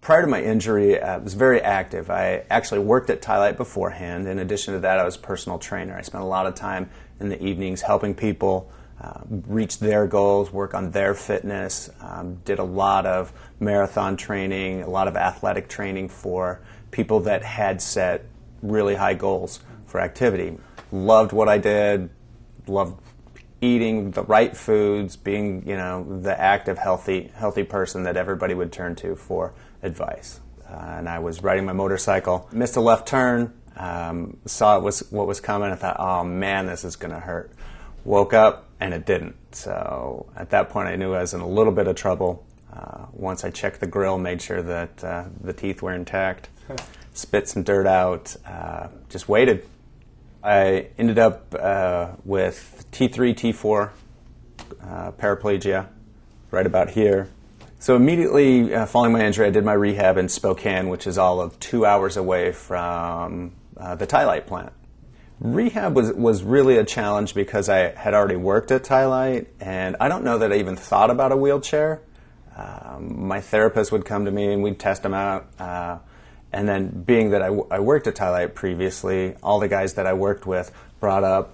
prior to my injury, I was very active. I actually worked at TiLite beforehand. In addition to that, I was a personal trainer. I spent a lot of time in the evenings helping people reach their goals, work on their fitness, did a lot of marathon training, a lot of athletic training for people that had set really high goals for activity. Loved what I did, loved eating the right foods, being, the active, healthy person that everybody would turn to for advice. And I was riding my motorcycle, missed a left turn, saw what was coming, and thought, oh man, this is going to hurt. Woke up, and it didn't. So at that point, I knew I was in a little bit of trouble. Once I checked the grill, made sure that the teeth were intact, spit some dirt out, just waited. I ended up with T3, T4 paraplegia, right about here. So immediately following my injury, I did my rehab in Spokane, which is all of 2 hours away from the TiLite plant. Rehab was really a challenge because I had already worked at TiLite, and I don't know that I even thought about a wheelchair. My therapist would come to me and we'd test them out. And then being that I worked at TiLite previously, all the guys that I worked with brought up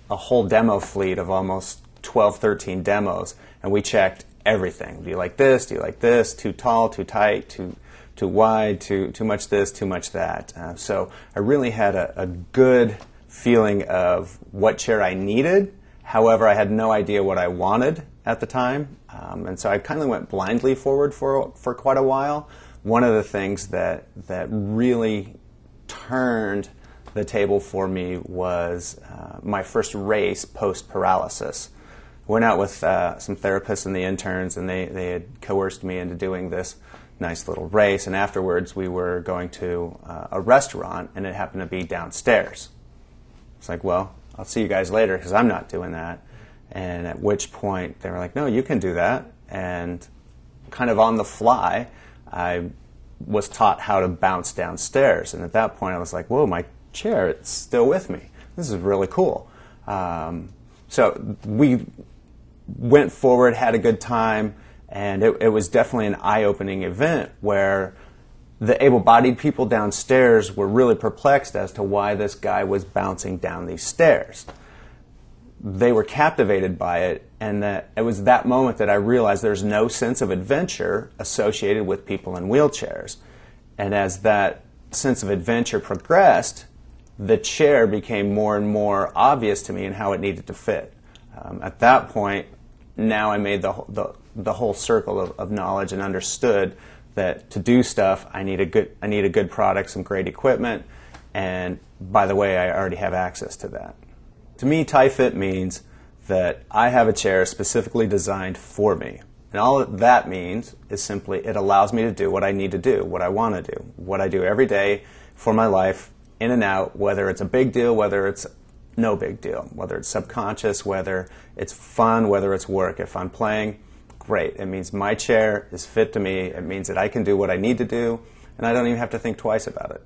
a whole demo fleet of almost 12, 13 demos, and we checked everything. Do you like this? Do you like this? Too tall, too tight, too wide, too much this, too much that. So I really had a good feeling of what chair I needed. However, I had no idea what I wanted at the time, and so I kind of went blindly forward for quite a while. One of the things that really turned the table for me was my first race post-paralysis. I went out with some therapists and the interns, and they had coerced me into doing this nice little race, and afterwards we were going to a restaurant, and it happened to be downstairs. It's like, well, I'll see you guys later because I'm not doing that. And at which point they were like, no, you can do that. And kind of on the fly, I was taught how to bounce downstairs. And at that point I was like, whoa, my chair, it's still with me. This is really cool. So we went forward, had a good time, and it was definitely an eye-opening event where the able-bodied people downstairs were really perplexed as to why this guy was bouncing down these stairs. They were captivated by it, and that it was that moment that I realized there's no sense of adventure associated with people in wheelchairs. And as that sense of adventure progressed, the chair became more and more obvious to me in how it needed to fit. At that point, now I made the whole circle of knowledge and understood that to do stuff, I need a good product, some great equipment, and by the way, I already have access to that. To me, TiFIT means that I have a chair specifically designed for me. And all that means is simply it allows me to do what I need to do, what I want to do, what I do every day for my life, in and out, whether it's a big deal, whether it's no big deal, whether it's subconscious, whether it's fun, whether it's work. If I'm playing, great. It means my chair is fit to me. It means that I can do what I need to do, and I don't even have to think twice about it.